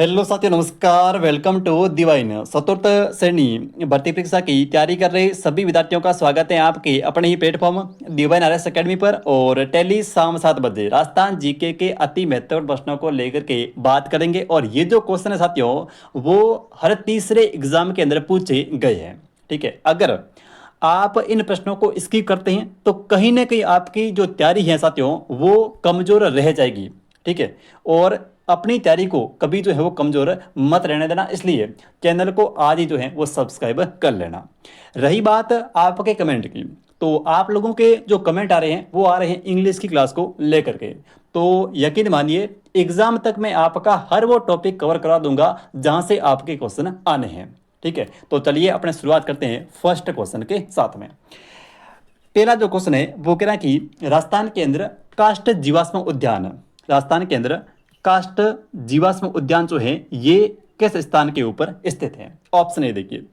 Hello साथियों, नमस्कार। Welcome to divine. चतुर्थ श्रेणी भर्ती परीक्षा की तैयारी कर रहे सभी विद्यार्थियों का स्वागत है आपके अपने ही प्लेटफॉर्म दिवाइन आरएस अकेडमी पर। और डेली शाम 7 बजे राजस्थान जीके के अति महत्वपूर्ण प्रश्नों को लेकर के बात करेंगे। और ये जो क्वेश्चन है साथियों, वो हर तीसरे एग्जाम के अंदर पूछे गए हैं। ठीक है, अगर आप इन प्रश्नों को स्किप करते हैं तो कहीं ना कहीं आपकी जो तैयारी है साथियों, वो कमजोर रह जाएगी। ठीक है, और अपनी तैयारी को कभी जो है वो कमजोर मत रहने देना, इसलिए चैनल को आज ही जो है वो सब्सक्राइब कर लेना। रही बात आपके कमेंट की, तो आप लोगों के जो कमेंट आ रहे हैं वो आ रहे हैं इंग्लिश की क्लास को लेकर के। तो यकीन मानिए, एग्जाम तक मैं आपका हर वो टॉपिक कवर करा दूंगा जहां से आपके क्वेश्चन आने हैं। ठीक है, तो चलिए अपने शुरुआत करते हैं फर्स्ट क्वेश्चन के साथ में। पहला जो क्वेश्चन है वो कह रहा है कि राजस्थान के अंदर काष्ठ जीवाश्म उद्यान, राजस्थान के अंदर काष्ठ जीवाश्म उद्यान जो है ये किस स्थान के ऊपर स्थित है। ऑप्शन ए देखिए,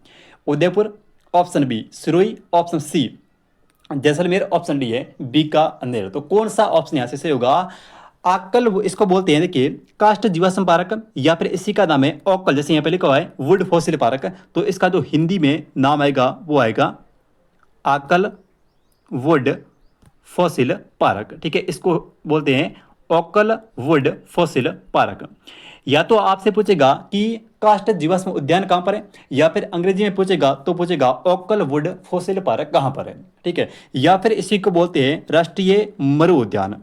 Udaipur. Option B Sirohi. Option C Jaisalmer. Option D है बीकानेर। तो कौन सा ऑप्शन यहां से सही होगा? आकल इसको बोलते हैं, देखिए, काष्ठ जीवाश्म पार्क, या फिर इसी का नाम है ओक्कल, जैसे यहाँ पे लिखा हुआ है वुड फॉसिल पार्क। तो इसका जो हिंदी में नाम आएगा वो आएगा आकल वुड फॉसिल पार्क। ठीक है, इसको बोलते हैं ओक्कल वुड फॉसिल पार्क। या तो आपसे पूछेगा कि काष्ठ जीवाश्म उद्यान कहां पर है, या फिर अंग्रेजी में पूछेगा तो पूछेगा ओक्कल वुड फॉसिल पार्क कहां पर है। ठीक है, या फिर इसी को बोलते हैं राष्ट्रीय मरु उद्यान।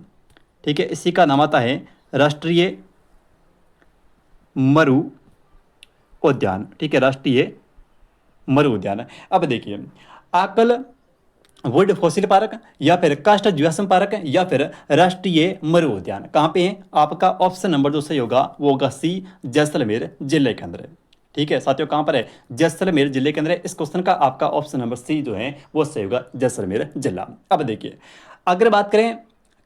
ठीक है, इसी का नाम आता है राष्ट्रीय मरु उद्यान। ठीक है, राष्ट्रीय मरु उद्यान। अब देखिए, आकल वुड फॉसिल पार्क, या फिर काष्ठ जीवाश्म पार्क, या फिर राष्ट्रीय मरु उद्यान कहाँ पे है? आपका ऑप्शन नंबर जो सही होगा वो होगा सी, जैसलमेर जिले के अंदर है। ठीक है साथियों, कहाँ पर है? जैसलमेर जिले के अंदर है। इस क्वेश्चन का आपका ऑप्शन नंबर सी जो है वो सही होगा, जैसलमेर जिला। अब देखिए, अगर बात करें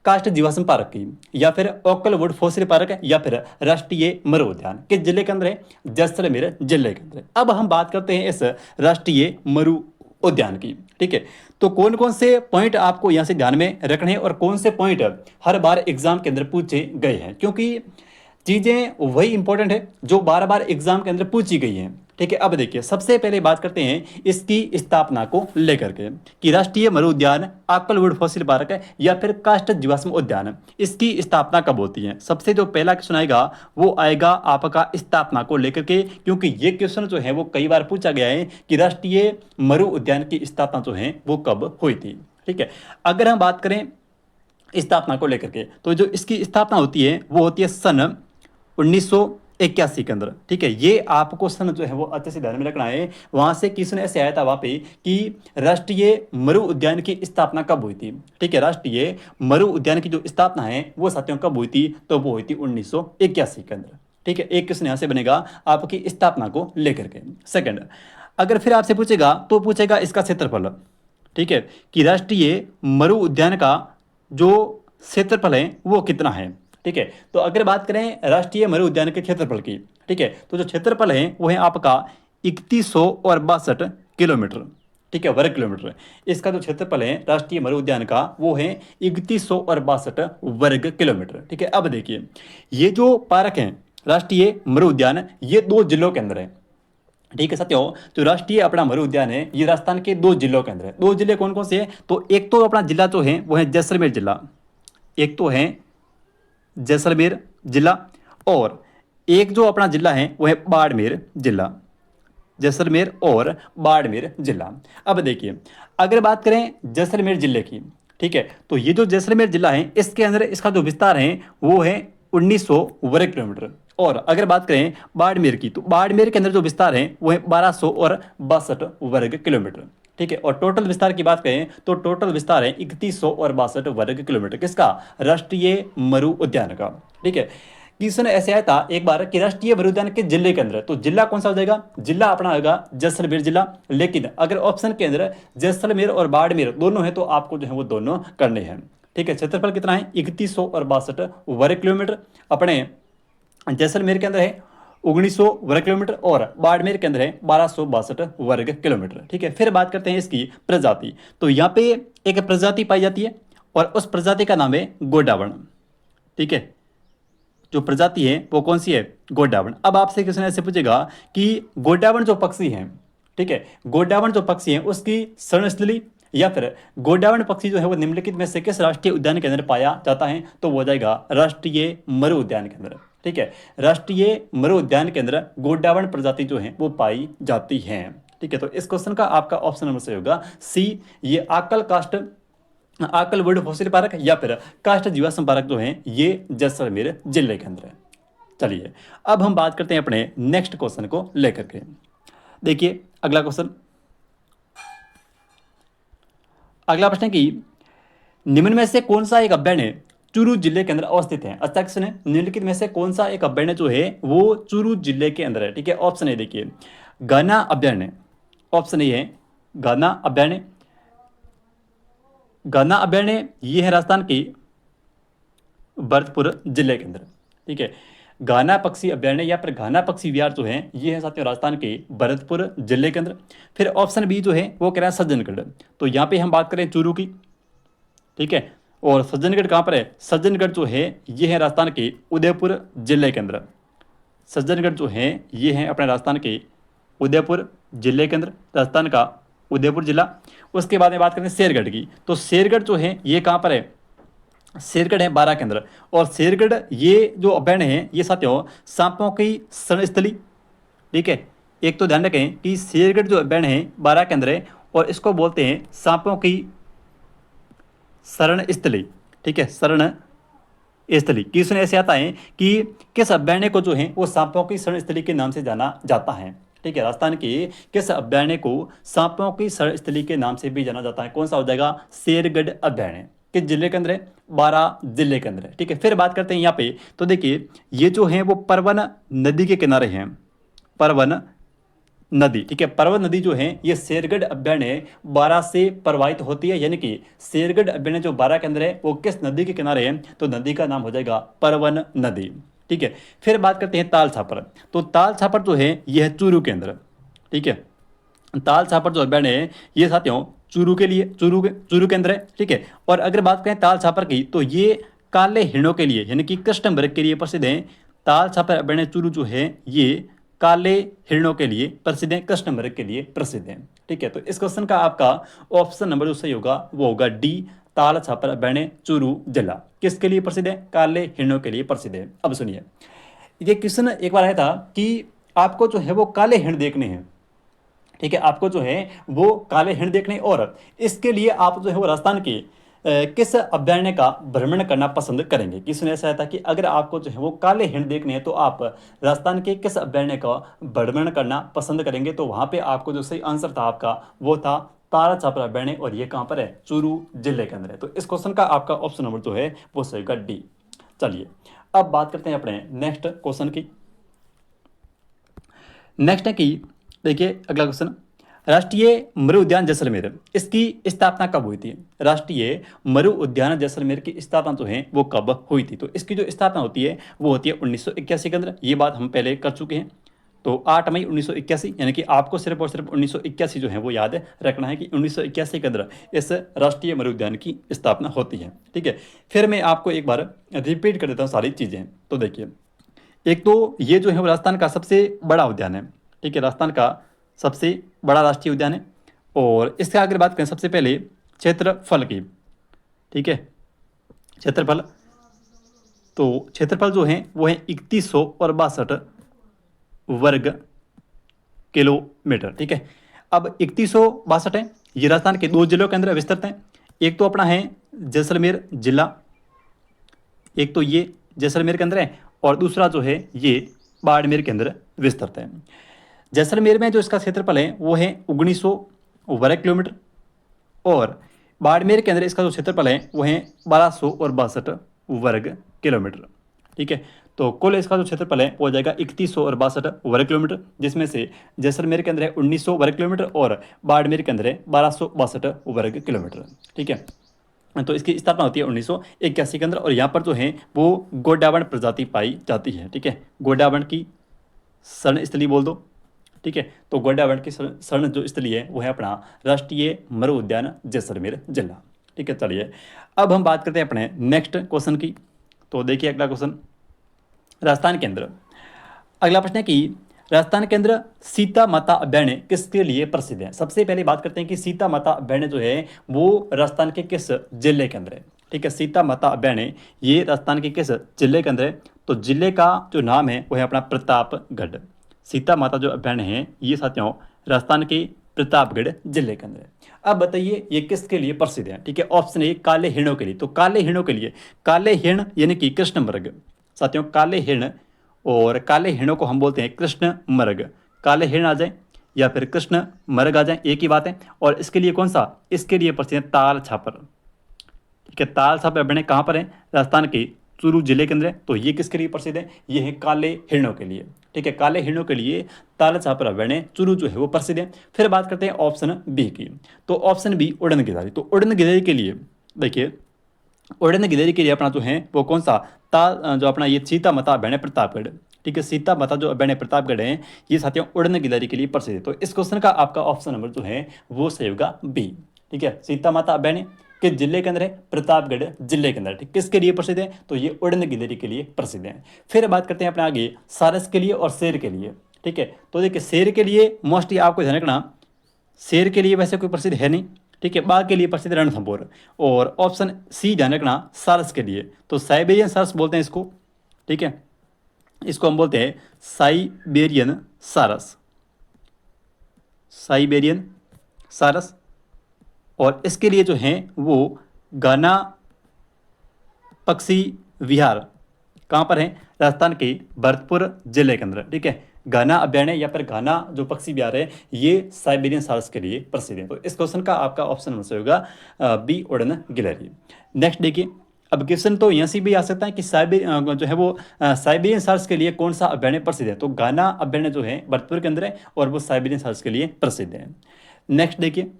काष्ठ जीवाश्म पार्क की, या फिर ओक्कल वुड फॉसिल पार्क, या फिर राष्ट्रीय मरु उद्यान, किस जिले के अंदर है? जैसलमेर जिले के अंदर है। अब हम बात करते हैं इस राष्ट्रीय मरु उद्यान की। ठीक है, तो कौन कौन से पॉइंट आपको यहां से ध्यान में रखने हैं और कौन से पॉइंट हर बार एग्जाम के अंदर पूछे गए हैं, क्योंकि चीजें वही इंपॉर्टेंट है जो बार बार एग्जाम के अंदर पूछी गई हैं। ठीक है, अब देखिए, सबसे पहले बात करते हैं इसकी स्थापना को लेकर के कि राष्ट्रीय मरु उद्यान, आकलवुड फॉसिल पार्क है, या फिर काष्ठ जीवाश्म उद्यान, इसकी स्थापना कब होती है। सबसे जो पहला क्वेश्चन आएगा वो आएगा आपका स्थापना को लेकर के, क्योंकि ये क्वेश्चन जो है वो कई बार पूछा गया है कि राष्ट्रीय मरु उद्यान की स्थापना जो है वो कब हुई थी। ठीक है, अगर हम बात करें स्थापना को लेकर के, तो जो इसकी स्थापना होती है वो होती है सन 1981 के अंदर। ठीक है, ये आपको सन जो है वो अच्छे से ध्यान में रखना है। वहां से क्वेश्चन ऐसे आया था वहां पे कि राष्ट्रीय मरु उद्यान की स्थापना कब हुई थी। ठीक है, राष्ट्रीय मरु उद्यान की जो स्थापना है वो साथियों कब हुई थी? तो वो हुई थी 1981 के अंदर। ठीक है, एक क्वेश्चन यहां से बनेगा आपकी स्थापना को लेकर के। सेकंड, अगर फिर आपसे पूछेगा तो पूछेगा इसका क्षेत्रफल। ठीक है, कि राष्ट्रीय मरु उद्यान का जो क्षेत्रफल है वो कितना है। ठीक है, तो अगर बात करें राष्ट्रीय मरु उद्यान के क्षेत्रफल की, ठीक है, तो जो क्षेत्रफल है वो है आपका 3162 किलोमीटर। ठीक है, वर्ग किलोमीटर। इसका जो क्षेत्रफल है राष्ट्रीय मरु उद्यान का वो है 3162 वर्ग किलोमीटर। ठीक है, अब देखिए, ये जो पार्क है राष्ट्रीय मरु उद्यान, ये 2 जिलों के अंदर है। ठीक है साथियों, जो राष्ट्रीय अपना मरु उद्यान है ये राजस्थान के 2 जिलों के अंदर है। 2 जिले कौन कौन से हैं? तो एक तो अपना जिला जो है वो है जैसलमेर जिला, एक तो है जैसलमेर जिला, और एक जो अपना जिला है वो है बाड़मेर जिला, जैसलमेर और बाड़मेर जिला। अब देखिए, अगर बात करें जैसलमेर जिले की, ठीक है, तो ये जो जैसलमेर जिला है इसके अंदर इसका जो विस्तार है वो है 1900 वर्ग किलोमीटर। और अगर बात करें बाड़मेर की, तो बाड़मेर के अंदर जो विस्तार है वो है 1262 वर्ग किलोमीटर। ठीक है, और टोटल विस्तार की बात करें तो टोटल विस्तार है 3162 वर्ग किलोमीटर। किसका? राष्ट्रीय मरु उद्यान का। ठीक है, क्वेश्चन ऐसे आया था एक बार कि राष्ट्रीय मरु उद्यान के जिले के अंदर, तो जिला कौन सा हो जाएगा? जिला अपना होगा जैसलमेर जिला। लेकिन अगर ऑप्शन के अंदर जैसलमेर और बाड़मेर दोनों है तो आपको जो है वो दोनों करने हैं। ठीक है, क्षेत्रफल कितना है? 3162 वर्ग किलोमीटर। अपने जैसलमेर के अंदर है 1900 वर्ग किलोमीटर, और बाड़मेर के अंदर है 1262 वर्ग किलोमीटर। ठीक है, फिर बात करते हैं इसकी प्रजाति। तो यहाँ पे एक प्रजाति पाई जाती है और उस प्रजाति का नाम है गोडावण। ठीक है, जो प्रजाति है वो कौन सी है, गोडावण। अब आपसे क्वेश्चन ऐसे पूछेगा कि गोडावण जो पक्षी है, ठीक है, गोडावण जो पक्षी है उसकी शरणस्थली या फिर गोडावण पक्षी जो है वो निम्नलिखित में से किस राष्ट्रीय उद्यान के अंदर पाया जाता है, तो वो हो जाएगा राष्ट्रीय मरु उद्यान के अंदर, ठीक है। राष्ट्रीय मरु उद्यान के अंदर गोडावण प्रजाति जो है वो पाई जाती है, ठीक है। तो इस क्वेश्चन का आपका ऑप्शन नंबर सही होगा सी, ये आकल कास्ट आकल वर्ल्ड फॉसिल पार्क या फिर काष्ठ जीवाश्म पार्क जो है ये जैसलमेर जिले के अंदर है। चलिए अब हम बात करते हैं अपने नेक्स्ट क्वेश्चन को लेकर के। देखिए अगला क्वेश्चन, अगला प्रश्न है कि निम्न में से कौन सा एक अभ्यारण्य चूरू जिले के अंदर अवस्थित है। अच्छा क्वेश्चन है, निम्नलिखित में से कौन सा एक अभ्यारण्य जो है वो चूरू जिले के अंदर है, ठीक है। ऑप्शन ए देखिए, गाना अभ्यारण्य, ऑप्शन ए है गाना अभ्यारण्य। गाना अभ्यारण्य ये है राजस्थान के भरतपुर जिले के अंदर, ठीक है। गाना पक्षी अभ्यारण्य या फिर गाना पक्षी विहार जो है ये है साथियों राजस्थान के भरतपुर जिले के अंदर। फिर ऑप्शन बी जो है वो कह रहा है सज्जनगढ़, तो यहाँ पे हम बात करें चूरू की, ठीक है। और सज्जनगढ़ कहाँ पर है, सज्जनगढ़ जो है ये है राजस्थान के उदयपुर जिले के अंदर। सज्जनगढ़ जो है ये है अपने राजस्थान के उदयपुर जिले के अंदर, राजस्थान का उदयपुर जिला। उसके बाद में बात करें शेरगढ़ की, तो शेरगढ़ जो है ये कहाँ पर है, शेरगढ़ है बारां के अंदर। और शेरगढ़ ये जो अभ्यारण्य है ये साथियों सांपों की शरणस्थली, ठीक है। एक तो ध्यान रखें कि शेरगढ़ जो अभ्यारण्य है बारां के अंदर है और इसको बोलते हैं सांपों की शरण स्थली, ठीक है, शरण स्थली। क्वेश्चन ऐसे आता है कि किस अभ्यारण्य को जो है वो सांपों की शरण स्थली के नाम से जाना जाता है, ठीक है। राजस्थान के किस अभ्यारण्य को सांपों की शरण स्थली के नाम से भी जाना जाता है, कौन सा हो जाएगा, शेरगढ़ अभ्यारण्य। किस जिले के अंदर है, बारां जिले के अंदर है, ठीक है। फिर बात करते हैं यहाँ पे, तो देखिए ये जो है वो परवन नदी के किनारे हैं, परवन नदी, ठीक है। परवन नदी जो है ये शेरगढ़ अभ्यारण्य बारां से प्रवाहित होती है, यानी कि शेरगढ़ अभ्यारण्य जो बारां के अंदर है वो किस नदी के किनारे है, तो नदी का नाम हो जाएगा परवन नदी, ठीक है। फिर बात करते हैं ताल छापर, तो ताल छापर जो है यह है चूरू के अंदर, ठीक है। ताल छापर जो अभ्यारण्य है ये साथियों चूरू के लिए चूरू के अंदर है, ठीक है। और अगर बात करें ताल छापर की तो ये काले हिरणों के लिए यानी कि कृष्ण मृग के लिए प्रसिद्ध है। ताल छापर अभ्यारण्य चूरू जो है ये काले हिरणों के लिए प्रसिद्ध है, कृष्ण मृग के लिए प्रसिद्ध है, ठीक है। तो इस क्वेश्चन का आपका ऑप्शन नंबर जो सही होगा वो होगा डी, ताल छापर अभ्यारण्य चूरू जिला किसके लिए प्रसिद्ध है, काले हिरणों के लिए प्रसिद्ध है। अब सुनिए, ये क्वेश्चन एक बार आया था कि आपको जो है वो काले हिरण देखने हैं, ठीक है। आपको जो है वो काले हिरण देखने और इसके लिए आप जो है वो राजस्थान के किस अभ्यारण्य का भ्रमण करना पसंद करेंगे। क्वेश्चन ऐसा है था कि अगर आपको जो है वो काले हिरण देखने हैं तो आप राजस्थान के किस अभ्यारण्य का भ्रमण करना पसंद करेंगे, तो वहाँ पे आपको जो सही आंसर था आपका वो था ताल छापर अभ्यारण्य और ये कहाँ पर है, चूरू जिले के अंदर है। तो इस क्वेश्चन का आपका ऑप्शन नंबर जो है वो सही होगा डी। चलिए अब बात करते हैं अपने नेक्स्ट क्वेश्चन की। नेक्स्ट है कि देखिए अगला क्वेश्चन, राष्ट्रीय मरु उद्यान जैसलमेर इसकी स्थापना कब हुई थी। राष्ट्रीय मरु उद्यान जैसलमेर की स्थापना जो है वो कब हुई थी, तो इसकी जो स्थापना होती है वो होती है 1981 के अंदर। ये बात हम पहले कर चुके हैं, तो 8 मई 1981, यानी कि आपको सिर्फ और सिर्फ 1981 जो है वो याद रखना है कि 1981 के अंदर इस राष्ट्रीय मरु उद्यान की स्थापना होती है, ठीक है। फिर मैं आपको एक बार रिपीट कर देता हूँ सारी चीज़ें। तो देखिए एक तो ये जो है वो राजस्थान का सबसे बड़ा उद्यान है, ठीक है, राजस्थान का सबसे बड़ा राष्ट्रीय उद्यान है। और इसका अगर बात करें सबसे पहले क्षेत्रफल की, ठीक है, क्षेत्रफल, तो क्षेत्रफल जो है वो है 3162 वर्ग किलोमीटर, ठीक है। अब 3162 है, ये राजस्थान के 2 जिलों के अंदर विस्तृत है। एक तो अपना है जैसलमेर जिला, एक तो ये जैसलमेर के अंदर है और दूसरा जो है ये बाड़मेर के अंदर विस्तृत है। जैसलमेर में जो इसका क्षेत्रफल है वो है 1900 वर्ग किलोमीटर और बाड़मेर के अंदर इसका जो क्षेत्रफल है वो है 1262 वर्ग किलोमीटर, ठीक है। तो कुल इसका जो क्षेत्रफल है वो हो जाएगा 3162 वर्ग किलोमीटर, जिसमें से जैसलमेर के अंदर है 1900 वर्ग किलोमीटर और बाड़मेर के अंदर है 1262 वर्ग किलोमीटर, ठीक है। तो इसकी स्थापना होती है 1981 के अंदर और यहाँ पर जो है वो गोडावण प्रजाति पाई जाती है, ठीक है। गोडावण की शरण स्थली बोल दो, ठीक है। तो गोडावण की शरण जो स्थली है वो है अपना राष्ट्रीय मरु उद्यान जैसलमेर जिला, ठीक है। चलिए अब हम बात करते हैं अपने नेक्स्ट क्वेश्चन की। तो देखिए अगला क्वेश्चन, राजस्थान केंद्र। अगला प्रश्न है कि राजस्थान केंद्र सीता माता अभ्यारण्य किसके लिए प्रसिद्ध है। सबसे पहले बात करते हैं कि सीता माता अभ्यारण्य जो है वो राजस्थान के किस जिले के अंदर है। ठीक है, सीता माता अभ्यारण्य ये राजस्थान के किस जिले के अंदर है। तो जिले का जो नाम है वो है अपना प्रतापगढ़। सीता माता जो अभ्यारण्य है ये साथियों राजस्थान के प्रतापगढ़ जिले के अंदर है। अब बताइए ये किसके लिए प्रसिद्ध है। ठीक है, ऑप्शन ए काले हिरणों के लिए। तो काले हिरणों के लिए, काले हिरण यानी कि कृष्ण मृग साथियों, काले हिरण और काले हिरणों को हम बोलते हैं कृष्ण मृग। काले हिरण आ जाए या फिर कृष्ण मृग आ जाए एक ही बात है। और इसके लिए कौन सा, इसके लिए प्रसिद्ध है ताल छापर। ठीक है, ताल छापर अभ्यारण्य कहाँ पर है, राजस्थान के चूरू जिले के अंदर है। तो ये किसके लिए प्रसिद्ध है, ये है काले हिरणों के लिए। ठीक है, काले हिरणों के लिए ताल छापर अभ्यारण्य चूरू जो है वो प्रसिद्ध है। फिर बात करते हैं ऑप्शन बी की। तो ऑप्शन बी उड़न गिरधारी। तो उड़न गिरधारी के लिए देखिए, उड़न गिरधारी के लिए अपना जो है वो कौन सा, जो अपना ये सीता माता अभ्यारण्य प्रतापगढ़। ठीक है, सीता माता जो अभ्यारण्य प्रतापगढ़ है ये साथियों उड़न गिरधारी के लिए प्रसिद्ध है। तो इस क्वेश्चन का आपका ऑप्शन नंबर जो है वो सही होगा बी। ठीक है, सीता माता अभ्यारण्य किस जिले के अंदर है, प्रतापगढ़ जिले के अंदर। ठीक, किसके लिए प्रसिद्ध है, तो ये उड़न गिरधारी के लिए प्रसिद्ध है। फिर बात करते हैं अपने आगे सारस के लिए और शेर के लिए। ठीक है, तो देखिए शेर के लिए मोस्टली आपको ध्यान रखना, शेर के लिए वैसे कोई प्रसिद्ध है नहीं। ठीक है, बाघ के लिए प्रसिद्ध रणथंभौर। और ऑप्शन सी ध्यान रखना सारस के लिए, तो साइबेरियन सारस बोलते हैं इसको। ठीक है, इसको हम बोलते हैं साइबेरियन सारस, साइबेरियन सारस। और इसके लिए जो है वो गाना पक्षी विहार कहाँ पर है, राजस्थान के भरतपुर जिले के अंदर। ठीक है, गाना अभ्यारण्य या फिर गाना जो पक्षी विहार है ये साइबेरियन सारस के लिए प्रसिद्ध है। तो इस क्वेश्चन का आपका ऑप्शन नंबर होगा बी उड़न गिलहरी। नेक्स्ट देखिए, अब क्वेश्चन तो यहाँ से भी आ सकता है कि जो है वो साइबेरियन सारस के लिए कौन सा अभ्यारण्य प्रसिद्ध है। तो गाना अभ्यारण्य जो है भरतपुर के अंदर है और वो साइबेरियन सारस के लिए प्रसिद्ध है। नेक्स्ट देखिए,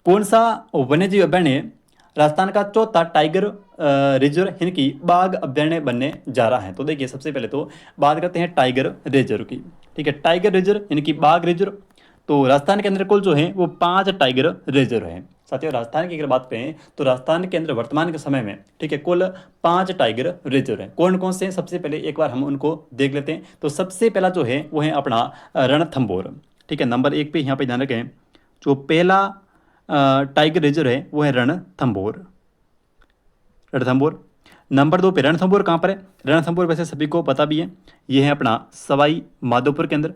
कौन सा वन्यजीव अभ्यारण्य राजस्थान का चौथा टाइगर रिजर्व यानी कि बाघ अभ्यारण्य बनने जा रहा है। तो देखिए सबसे पहले तो बात करते हैं टाइगर रिजर्व की। ठीक है, टाइगर रिजर्व यानी कि बाघ रिजर्व। तो राजस्थान के अंदर कुल जो है वो 5 टाइगर रिजर्व है। साथियों राजस्थान की अगर बात करें तो राजस्थान के अंदर वर्तमान के समय में ठीक है कुल 5 टाइगर रिजर्व है। कौन कौन से हैं, सबसे पहले एक बार हम उनको देख लेते हैं। तो सबसे पहला जो है वो है अपना रणथंभौर। ठीक है, नंबर 1 पे यहाँ पे ध्यान रखें, जो पहला टाइगर रिजर्व है वो है रणथंभौर, रणथंभौर। नंबर 2 पे रणथंभौर कहाँ पर है, रणथंभौर वैसे सभी को पता भी है, ये है अपना सवाई माधोपुर के अंदर।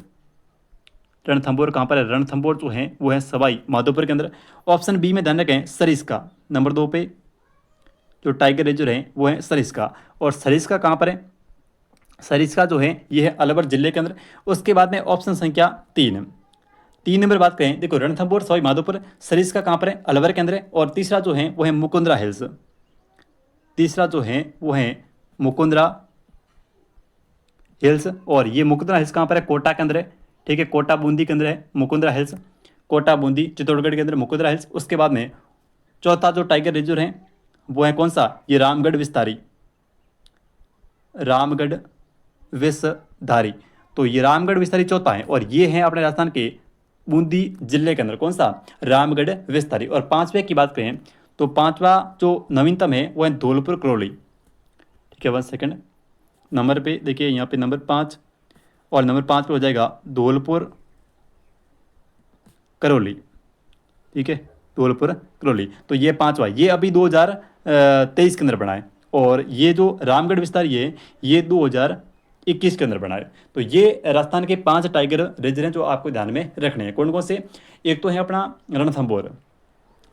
रणथंभौर कहाँ पर है, रणथंभौर जो है वो है सवाई माधोपुर के अंदर। ऑप्शन बी में ध्यान रखें सरिस्का, नंबर 2 पे जो टाइगर रिजर्व है वो है सरिस्का। और सरिस्का कहाँ पर है, सरिस्का जो है ये है अलवर जिले के अंदर। उसके बाद में ऑप्शन संख्या 3 नंबर बात करें, देखो रणथंभौर सवाई माधोपुर, सरिस्का कहाँ पर है, अलवर के अंदर है। और तीसरा जो है वो है मुकुंदरा हिल्स, तीसरा जो है वो है मुकुंदरा हिल्स। और ये मुकुंदरा हिल्स कहाँ पर है, कोटा के अंदर है। ठीक है, कोटा बूंदी के अंदर है मुकुंदरा हिल्स, कोटा बूंदी चित्तौड़गढ़ के अंदर मुकुंदरा हिल्स। उसके बाद में चौथा जो टाइगर रिजर्व है वो है कौन सा, ये रामगढ़ विस्तारी, रामगढ़ विस्तारी। तो ये रामगढ़ विस्तारी चौथा है और ये है अपने राजस्थान के बूंदी जिले के अंदर कौन सा, रामगढ़ विस्तारी। और 5वें की बात करें तो 5वां जो नवीनतम है वो है धौलपुर करौली। ठीक है, 1 सेकंड, नंबर पे देखिए यहाँ पे नंबर 5 और नंबर 5 पे हो जाएगा धौलपुर करौली। ठीक है, धौलपुर करौली। तो ये 5वां, ये अभी 2023 के अंदर बना है। और ये जो रामगढ़ विस्तारी है ये 2021 के अंदर बना है। तो ये राजस्थान के 5 टाइगर रिजर्व हैं जो आपको ध्यान में रखने हैं। कौन कौन से, एक तो है अपना रणथंभौर,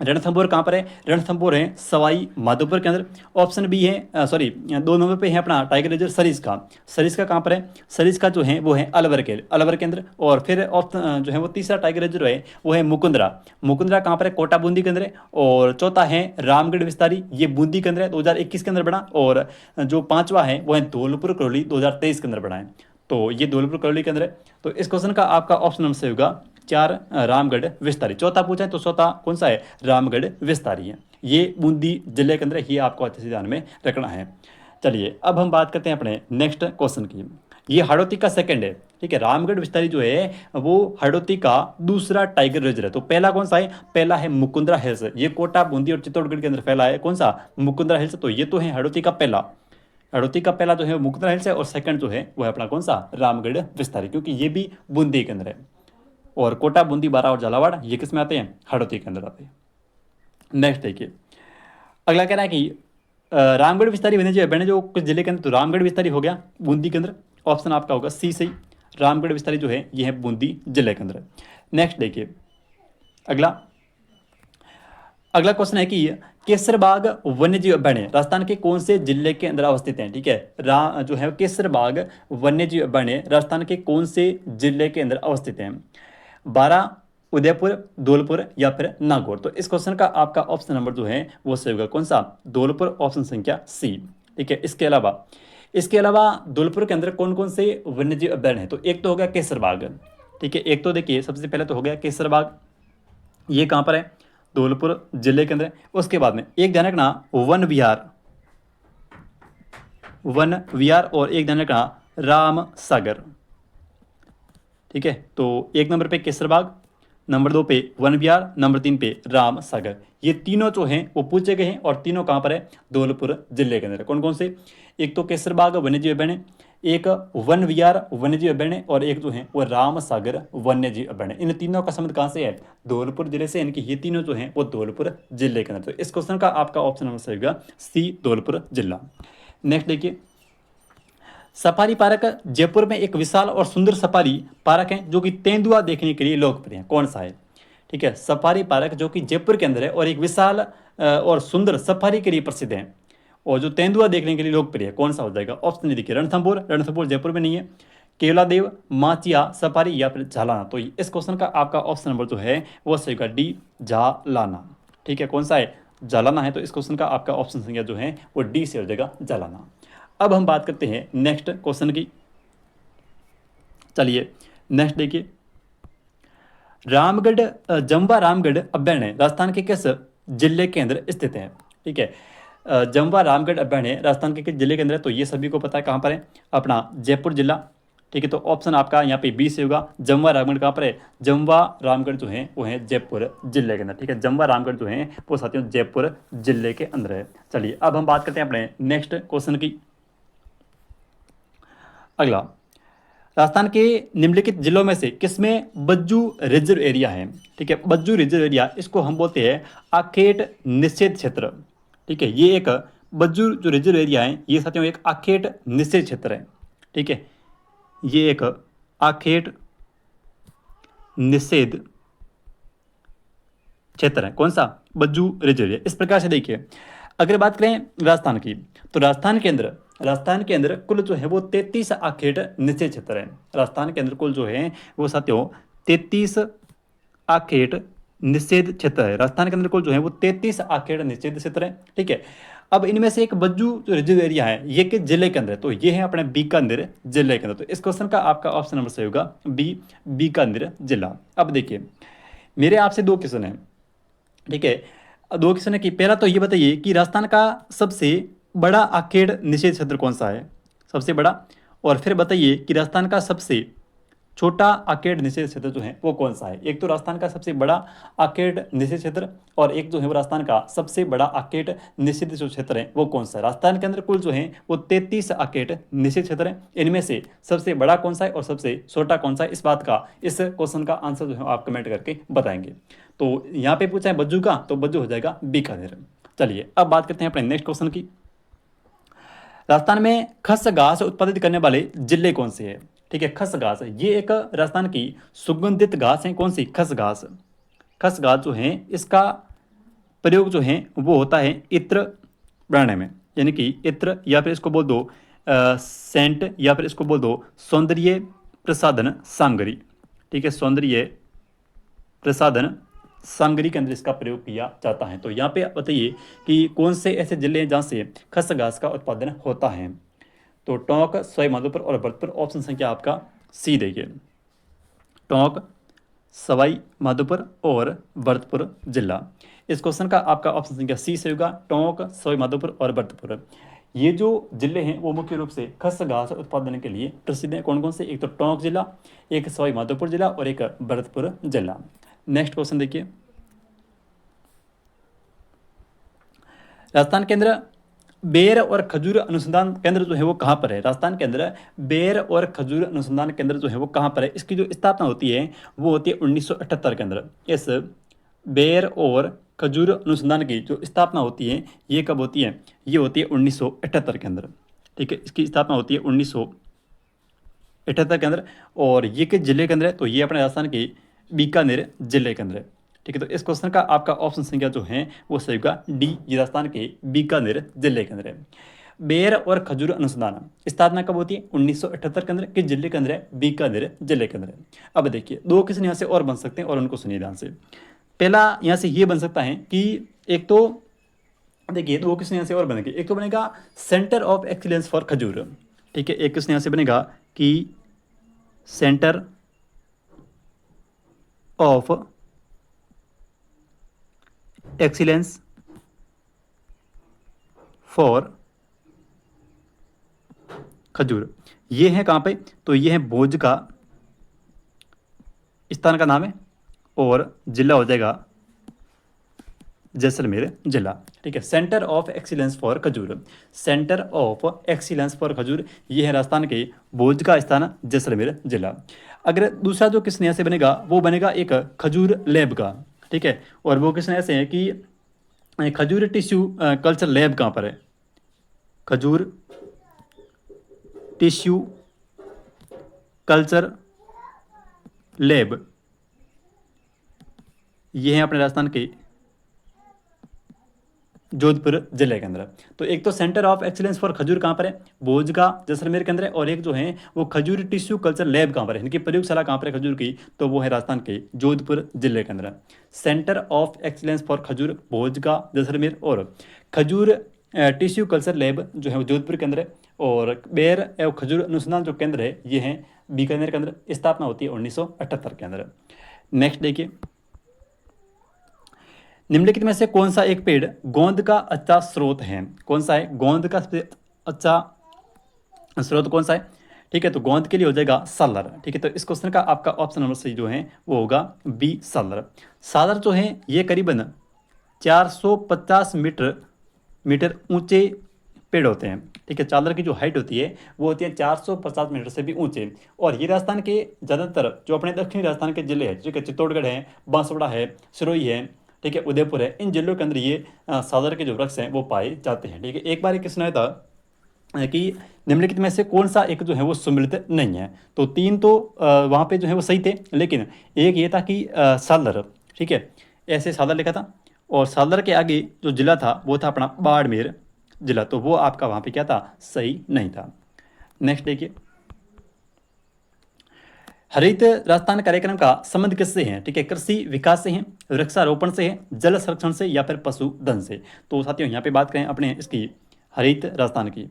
रणथंभौर कहाँ पर है, रणथंभौर है सवाई माधोपुर के अंदर। ऑप्शन बी है 2 नंबर पे है अपना टाइगर रिजर्व सरिस्का, सरिस्का कहाँ पर है, सरिस्का जो है वो है अलवर के अंदर। और फिर ऑप्शन जो है वो तीसरा टाइगर रिजर्व है वो है मुकुंदरा, मुकुंदरा कहाँ पर है, कोटा बूंदी के अंदर है। और चौथा है रामगढ़ विस्तारी, ये बूंदी के अंदर है, 2021 के अंदर बना। और जो 5वां है वो है धौलपुर करौली, 2023 के अंदर बना है। तो ये धौलपुर करौली के अंदर है। तो इस क्वेश्चन का आपका ऑप्शन नंबर से होगा 4 रामगढ़ विस्तारी। चौथा पूछा है तो चौथा कौन सा है, रामगढ़ विस्तारी है। ये बूंदी जिले के अंदर, ये आपको अच्छे से ध्यान में रखना है। चलिए अब हम बात करते हैं अपने नेक्स्ट क्वेश्चन की। ये हाड़ौती का सेकंड है। ठीक है, रामगढ़ विस्तारी जो है वो हाड़ौती का दूसरा टाइगर रिजर्व है। तो पहला कौन सा है, पहला है मुकुंदरा हिल्स, ये कोटा बूंदी और चित्तौड़गढ़ के अंदर फैला है। कौन सा, मुकुंदरा हिल्स। तो ये तो है हाड़ौती का पहला। हड़ौती का पहला जो है मुक्तरा हिल्स है और सेकंड जो है वो है अपना कौन सा, रामगढ़ विस्तारी, क्योंकि ये भी बूंदी के अंदर है। और कोटा, बूंदी, बारा और झालावाड़ ये किस में आते हैं, हड़ौती के अंदर आते हैं। नेक्स्ट देखिए, अगला कह रहा है कि रामगढ़ विस्तारी वन्यजीव अभ्यारण्य जो कुछ जिले के अंदर, तो रामगढ़ विस्तारी हो गया बूंदी के अंदर, ऑप्शन आपका होगा सी सही। रामगढ़ विस्तारी जो है ये है बूंदी जिले के अंदर। नेक्स्ट देखिए, अगला अगला क्वेश्चन है कि केसरबाग वन्यजीव अभ्यारण्य राजस्थान के कौन से जिले के अंदर अवस्थित है। ठीक है, जो है केसरबाग वन्यजीव अभ्यारण्य राजस्थान के कौन से जिले के अंदर अवस्थित है, बारा, उदयपुर, धौलपुर या फिर नागौर। तो इस क्वेश्चन का आपका ऑप्शन नंबर जो है वो सही होगा कौन सा, धौलपुर, ऑप्शन संख्या सी। ठीक है, इसके अलावा धौलपुर के अंदर कौन कौन से वन्यजीव अभ्यारण्य है, तो एक तो हो गया केसरबाग। ठीक है, एक तो देखिए सबसे पहले तो हो गया केसरबाग, ये कहाँ पर है, धौलपुर जिले के अंदर। उसके बाद में एक ध्यान रखना वन विहार और एक ध्यान रखना राम सागर। ठीक है, तो एक नंबर पे केसरबाग, नंबर 2 पे वन विहार, नंबर 3 पे राम सागर। ये तीनों जो हैं वो पूछे गए हैं और तीनों कहाँ पर है, धौलपुर जिले के अंदर। कौन कौन से, एक तो केसरबाग वन्यजीव अभ्यारण्य, एक वन विहार वन्यजीव अभ्यारण्य और एक जो है वो राम सागर वन्यजीव अभ्यारण्य। इन तीनों का संबंध कहाँ से है, धौलपुर जिले से, यानी कि ये तीनों जो हैं वो धौलपुर जिले के अंदर। तो इस क्वेश्चन का आपका ऑप्शन नंबर सही होगा सी, धौलपुर जिला। नेक्स्ट देखिए, सफारी पार्क जयपुर में एक विशाल और सुंदर सफारी पार्क है जो कि तेंदुआ देखने के लिए लोकप्रिय है, कौन सा है। ठीक है, सफारी पार्क जो कि जयपुर के अंदर है और एक विशाल और सुंदर सफारी के लिए प्रसिद्ध है और जो तेंदुआ देखने के लिए लोकप्रिय है, कौन सा हो जाएगा। ऑप्शन देखिए, रणथंभौर जयपुर में नहीं है, केवलादेव, माचिया सफारी या फिर झालाना। तो इस क्वेश्चन का आपका ऑप्शन नंबर जो है वो सही होगा डी, झालाना। ठीक है, कौन सा है, झालाना है। तो इस क्वेश्चन का आपका ऑप्शन संख्या जो है वो डी से हो जाएगा, झालाना। अब हम बात करते हैं नेक्स्ट क्वेश्चन की। चलिए नेक्स्ट देखिए, जम्वा रामगढ़ अभ्यारण्य राजस्थान के किस जिले के अंदर स्थित है। ठीक है, जम्वा रामगढ़ अभ्यारण्य राजस्थान के किस जिले के अंदर है, तो ये सभी को पता है कहाँ पर है, अपना जयपुर जिला। ठीक है, तो ऑप्शन आपका यहाँ पे बी से होगा। जम्वा रामगढ़ कहाँ पर है, जम्वा रामगढ़ जो है वो है जयपुर जिले के अंदर। ठीक है, जम्वा रामगढ़ जो है वो साथियों जयपुर जिले के अंदर है। चलिए अब हम बात करते हैं अपने नेक्स्ट क्वेश्चन की। अगला, राजस्थान के निम्नलिखित जिलों में से किसमें बज्जू रिजर्व एरिया है। ठीक है, बज्जू रिजर्व एरिया इसको हम बोलते हैं आखेट निषेध क्षेत्र। ठीक है, ये एक बज्जू जो रिजर्व एरिया है ये साथियों एक आखेट निषेध क्षेत्र है। ठीक है, ये एक आखेट निषेध क्षेत्र है, कौन सा, बज्जू रिजर्व एरिया। इस प्रकार से देखिए, अगर बात करें राजस्थान की, तो राजस्थान के अंदर कुल जो है वो 33 आखेट निषेध क्षेत्र है। राजस्थान के अंदर कुल जो है वो साथियों 33 आखेट निषेध क्षेत्र है। राजस्थान के अंदर कुल जो है वो 33 आखेट निषेध क्षेत्र है। ठीक है, अब इनमें से एक बज्जू जो रिजर्व एरिया है ये किस जिले के अंदर है, तो ये है अपने बीकानेर जिले के अंदर। तो इस क्वेश्चन का आपका ऑप्शन नंबर सही होगा बी, बीकानेर जिला। अब देखिए, मेरे आपसे दो क्वेश्चन है। ठीक है, दो क्वेश्चन है कि पहला तो ये बताइए कि राजस्थान का सबसे बड़ा आखेट निषेध क्षेत्र कौन सा है, सबसे बड़ा, और फिर बताइए कि राजस्थान का सबसे छोटा आखेट निषेध क्षेत्र जो है वो कौन सा है। एक तो राजस्थान का सबसे बड़ा आखेट निषेध क्षेत्र और एक जो है वो राजस्थान का सबसे बड़ा आखेट निषेध जो क्षेत्र है वो कौन सा है। राजस्थान के अंदर कुल जो है वो 33 आखेट निषेध क्षेत्र है, इनमें से सबसे बड़ा कौन सा है और सबसे छोटा कौन सा है, इस बात का, इस क्वेश्चन का आंसर जो है आप कमेंट करके बताएंगे। तो यहाँ पे पूछा है बज्जू का, तो बज्जू हो जाएगा बीकानेर। चलिए अब बात करते हैं अपने नेक्स्ट क्वेश्चन की। राजस्थान में खस घास उत्पादित करने वाले जिले कौन से हैं। ठीक है, खस घास ये एक राजस्थान की सुगंधित घास है, कौन सी, खस घास। खस घास जो है इसका प्रयोग जो है वो होता है इत्र बनाने में, यानी कि इत्र या फिर इसको बोल दो सेंट या फिर इसको बोल दो सौंदर्य प्रसाधन सामग्री। ठीक है, सौंदर्य प्रसाधन सामग्री के अंदर इसका प्रयोग किया जाता है। तो यहाँ पे बताइए कि कौन से ऐसे जिले हैं जहाँ से खस घास का उत्पादन होता है। तो टोंक, सवाई माधोपुर और भरतपुर, ऑप्शन संख्या आपका सी देखिए, टोंक, सवाई माधोपुर और भरतपुर जिला। इस क्वेश्चन का आपका ऑप्शन संख्या सी से होगा, टोंक, सवाई माधोपुर और भरतपुर। ये जो जिले हैं वो मुख्य रूप से खस घास उत्पादन के लिए प्रसिद्ध हैं। कौन कौन से, एक तो टोंक जिला, एक सवाई माधोपुर जिला और एक भरतपुर जिला। नेक्स्ट क्वेश्चन देखिए, राजस्थान के अंदर बेर और खजूर अनुसंधान केंद्र जो है वो कहाँ पर है? राजस्थान के अंदर बेर और खजूर अनुसंधान केंद्र जो है वो कहाँ पर है? इसकी जो स्थापना होती है वो होती है 1978 के अंदर। इस बेर और खजूर अनुसंधान की जो स्थापना होती है ये कब होती है? ये होती है 1978 के अंदर। ठीक है, इसकी स्थापना होती है 1978 के अंदर। और ये किस जिले के अंदर है? तो ये अपने राजस्थान के बीकानेर जिले के अंदर है। ठीक है, तो इस क्वेश्चन का आपका ऑप्शन संख्या जो है वो सही होगा डी, ये राजस्थान के बीकानेर जिले के अंदर है। बेर और खजूर अनुसंधान स्थापना कब होती है? 1978 के अंदर। किस जिले के अंदर है? बीकानेर जिले के अंदर है। अब देखिए दो क्वेश्चन यहाँ से और बन सकते हैं और उनको सुनिए ध्यान से। पहला यहाँ से ये बन सकता है कि एक तो देखिए दो क्वेश्चन यहाँ से और बनेंगे। एक तो बनेगा सेंटर ऑफ एक्सीलेंस फॉर खजूर। ठीक है, एक क्वेश्चन यहाँ से बनेगा कि सेंटर ऑफ एक्सीलेंस फॉर खजूर, ये है कहाँ पे? तो ये है भोज का स्थान का नाम है और जिला हो जाएगा जैसलमेर जिला। ठीक है, सेंटर ऑफ एक्सीलेंस फॉर खजूर, सेंटर ऑफ एक्सीलेंस फॉर खजूर, ये है राजस्थान के भोज का स्थान जैसलमेर जिला। अगर दूसरा जो किस्म यहाँ से बनेगा वो बनेगा एक खजूर लैब का। ठीक है, और वो किस्म ऐसे है कि खजूर टिश्यू कल्चर लैब कहाँ पर है? खजूर टिश्यू कल्चर लैब, ये है अपने राजस्थान के जोधपुर जिले के अंदर। तो एक तो सेंटर ऑफ एक्सीलेंस फॉर खजूर कहाँ पर है? भोज का जैसलमेर के अंदर है। और एक जो है वो खजूर टिश्यू कल्चर लैब कहाँ पर है? इनकी प्रयोगशाला कहाँ पर है खजूर की? तो वो है राजस्थान के जोधपुर जिले के अंदर। सेंटर ऑफ एक्सीलेंस फॉर खजूर भोज का जैसलमेर, और खजूर टिश्यू कल्चर लैब जो है वो जोधपुर के अंदर है। और बेर एवं खजूर अनुसंधान जो केंद्र है ये है बीकानेर के अंदर। स्थापना होती है 1978 के अंदर। नेक्स्ट देखिए, निम्नलिखित में से कौन सा एक पेड़ गोंद का अच्छा स्रोत है? कौन सा है गोंद का सबसे अच्छा स्रोत? कौन सा है? ठीक है, तो गोंद के लिए हो जाएगा सालर। ठीक है, तो इस क्वेश्चन का आपका ऑप्शन नंबर सही जो है वो होगा बी, सालर। सालर जो है ये करीबन 450 मीटर ऊंचे पेड़ होते हैं। ठीक है, चादर की जो हाइट होती है वो होती है 450 मीटर से भी ऊंचे। और ये राजस्थान के ज़्यादातर जो अपने दक्षिणी राजस्थान के जिले हैं, ठीक है, चित्तौड़गढ़ है, बांसवाड़ा है, सिरोही है, ठीक है, उदयपुर है, इन जिलों के अंदर ये सादर के जो वृक्ष हैं वो पाए जाते हैं। ठीक है, एक बार किसने आया था कि निम्नलिखित में से कौन सा एक जो है वो सम्मिलित नहीं है? तो तीन तो वहाँ पे जो है वो सही थे, लेकिन एक ये था कि सालर। ठीक है, ऐसे सालर लिखा था। और सालर के आगे जो जिला था वो था अपना बाड़मेर जिला, तो वो आपका वहाँ पे क्या था? सही नहीं था। नेक्स्ट देखिए, हरित राजस्थान कार्यक्रम का संबंध किससे है? ठीक है, कृषि विकास से है, वृक्षारोपण से है, जल संरक्षण से, या फिर पशुधन से? तो साथियों यहाँ पे बात करें अपने इसकी हरित राजस्थान की,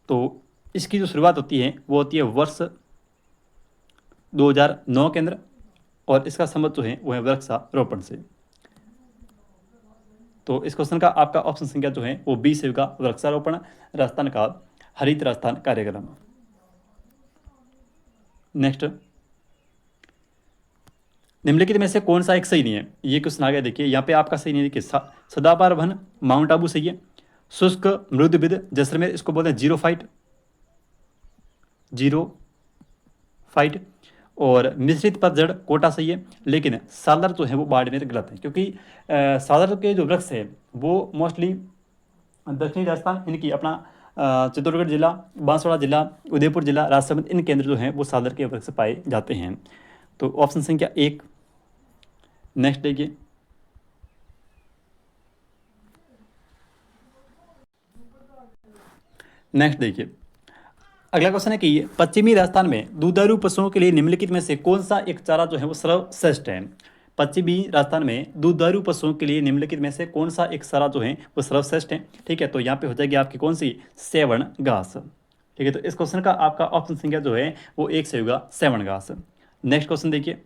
तो इसकी जो शुरुआत होती है वो होती है वर्ष 2009 के अंदर। और इसका संबंध जो है वो है वृक्षारोपण से। तो इस क्वेश्चन का आपका ऑप्शन संख्या जो है वो बी से होगा, वृक्षारोपण राजस्थान का हरित राजस्थान कार्यक्रम। नेक्स्ट, निम्नलिखित में से कौन सा एक सही नहीं है? ये क्वेश्चन आ गया, देखिए यहाँ पे आपका सही नहीं है। देखिए सदाबहार वन माउंट आबू सही है, शुष्क मृदुबिद जैसलमेर इसको बोलते हैं जीरो फाइट, और मिश्रित पतझड़ कोटा सही है। लेकिन सालर जो है वो बाड़मेर गलत है, क्योंकि सालर के जो वृक्ष है वो मोस्टली दक्षिणी राजस्थान, इनकी अपना चित्तौड़गढ़ जिला, बांसवाड़ा जिला, उदयपुर जिला, राजसमंद, इन केंद्र जो हैं वो सालर के वृक्ष पाए जाते हैं। तो ऑप्शन संख्या एक। नेक्स्ट देखिए, अगला क्वेश्चन है कि पश्चिमी राजस्थान में दुधारू पशुओं के लिए निम्नलिखित में से कौन सा एक चारा जो है वो सर्वश्रेष्ठ है? पश्चिमी राजस्थान में दुधारू पशुओं के लिए निम्नलिखित में से कौन सा एक चारा जो है वो सर्वश्रेष्ठ है? ठीक है, तो यहाँ पे हो जाएगी आपकी कौन सी? सेवण घास। ठीक है, तो इस क्वेश्चन का आपका ऑप्शन संख्या जो है वो एक से होगा, सेवण घास। नेक्स्ट क्वेश्चन देखिए,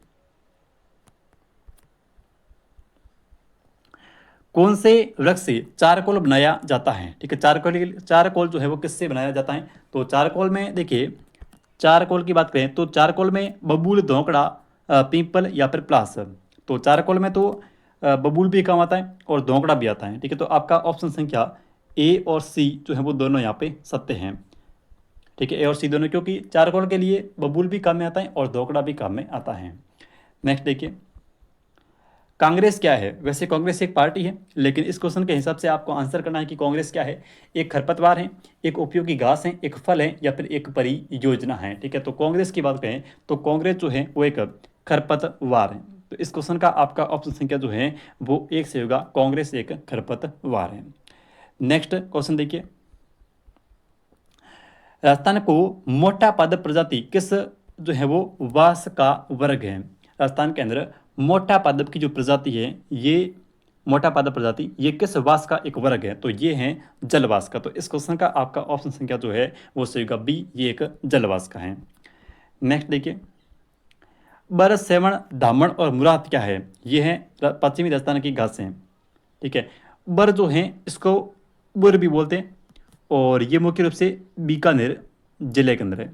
कौन से वृक्ष से चारकोल बनाया जाता है? ठीक है, चारकोल जो है वो किससे बनाया जाता है? तो चारकोल में देखिए, चारकोल की बात करें तो चारकोल में बबूल, धोकड़ा, पीपल या फिर प्लास। तो चारकोल में तो बबूल भी काम आता है और धोकड़ा भी आता है। ठीक है, तो आपका ऑप्शन संख्या ए और सी जो है वो दोनों यहाँ पे सत्य हैं। ठीक है, ए और सी दोनों, क्योंकि चारकोल के लिए बबूल भी काम में आता है और दोकड़ा भी काम में आता है। नेक्स्ट देखिए, कांग्रेस क्या है? वैसे कांग्रेस एक पार्टी है, लेकिन इस क्वेश्चन के हिसाब से आपको आंसर करना है कि कांग्रेस क्या है। एक खरपतवार है, एक उपयोगी घास है, एक फल है, या फिर एक परियोजना है। ठीक है, तो कांग्रेस की बात करें तो कांग्रेस जो है वो एक खरपतवार है। तो इस क्वेश्चन का आपका ऑप्शन संख्या जो है वो एक से होगा, कांग्रेस एक खरपतवार है। नेक्स्ट क्वेश्चन देखिए, राजस्थान को मोटा पादप प्रजाति किस जो है वो वास का वर्ग है? राजस्थान के अंदर मोटा पादप की जो प्रजाति है, ये मोटा पादप प्रजाति ये किस वास का एक वर्ग है? तो ये है जलवास का। तो इस क्वेश्चन का आपका ऑप्शन संख्या जो है वो सही होगा बी, ये एक जलवास का है। नेक्स्ट देखिए, बर, सेवण, धामण और मुराद क्या है? ये है पश्चिमी राजस्थान की घासें। ठीक है, बर जो है इसको बुर भी बोलते हैं, और ये मुख्य रूप से बीकानेर जिले के अंदर है।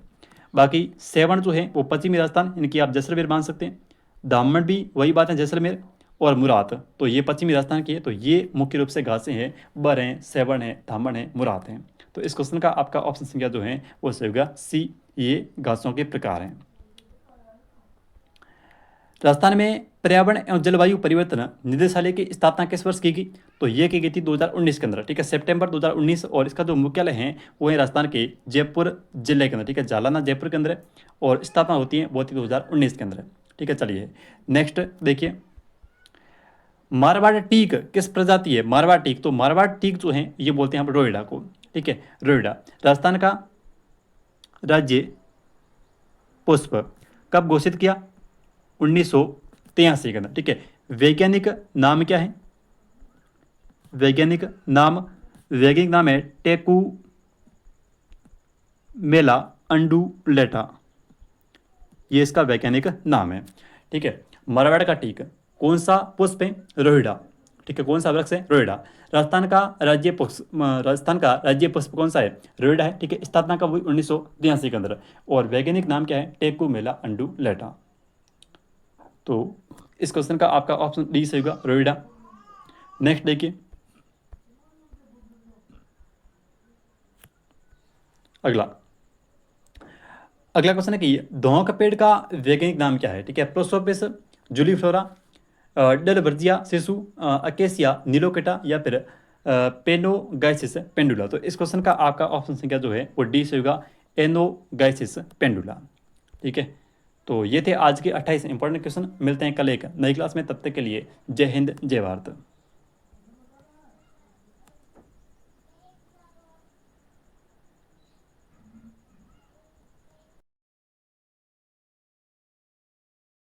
बाकी सेवण जो है वो पश्चिमी राजस्थान, इनकी आप जैसलमेर मान सकते हैं। दामन भी वही बात है, जैसलमेर। और मुराद तो ये पश्चिमी राजस्थान की है। तो ये मुख्य रूप से घासें हैं, बर हैं, सेवण है, दामन है, मुराद हैं। तो इस क्वेश्चन का आपका ऑप्शन संख्या जो है वो सही होगा सी, ये घासों के प्रकार हैं। राजस्थान में पर्यावरण एवं जलवायु परिवर्तन निदेशालय की स्थापना किस वर्ष की गई? तो ये की गई थी 2019 के अंदर। ठीक है, सितंबर 2019। और इसका जो मुख्यालय है वो है राजस्थान के जयपुर जिले के अंदर। ठीक है, जालना जयपुर के अंदर है, और स्थापना होती है वो थी 2019 के अंदर। ठीक है, चलिए नेक्स्ट देखिए, मारवाड़ टीक किस प्रजाति है? मारवाड़ टीक, तो मारवाड़ टीक जो है ये बोलते हैं हम रोइडा को। ठीक है, रोइडा राजस्थान का राज्य पुष्प कब घोषित किया? 1983 के अंदर। ठीक है, वैज्ञानिक नाम क्या है? वैज्ञानिक नाम है टेकू मेला अंडुलेटा, ये इसका वैज्ञानिक नाम है। ठीक है, मारवाड़ का टीक कौन सा पुष्प है? रोहिड़ा। ठीक है, कौन सा वृक्ष है? रोहिड़ा। राजस्थान का राज्य पुष्प कौन सा है? रोहिड़ा है। ठीक है, स्थापना कब हुई? 1983 के अंदर। और वैज्ञानिक नाम क्या है? टेकू मेला अंडुलेटा। तो इस क्वेश्चन का आपका ऑप्शन डी सही होगा, रोइडा। नेक्स्ट देखिए, अगला क्वेश्चन है कि धौं का पेड़ का वैज्ञानिक नाम क्या है? ठीक है, प्रोसोपिस जूलीफ्लोरा, डेलवर्जिया शिशु, अकेसिया नीलोकेटा, या फिर पेनोगाइसिस पेंडुला। तो इस क्वेश्चन का आपका ऑप्शन संख्या जो है वो डी से होगा, एनोगाइसिस पेंडुला। ठीक है, तो ये थे आज के 28 इंपॉर्टेंट क्वेश्चन। मिलते हैं कल एक नई क्लास में, तब तक के लिए जय हिंद, जय भारत।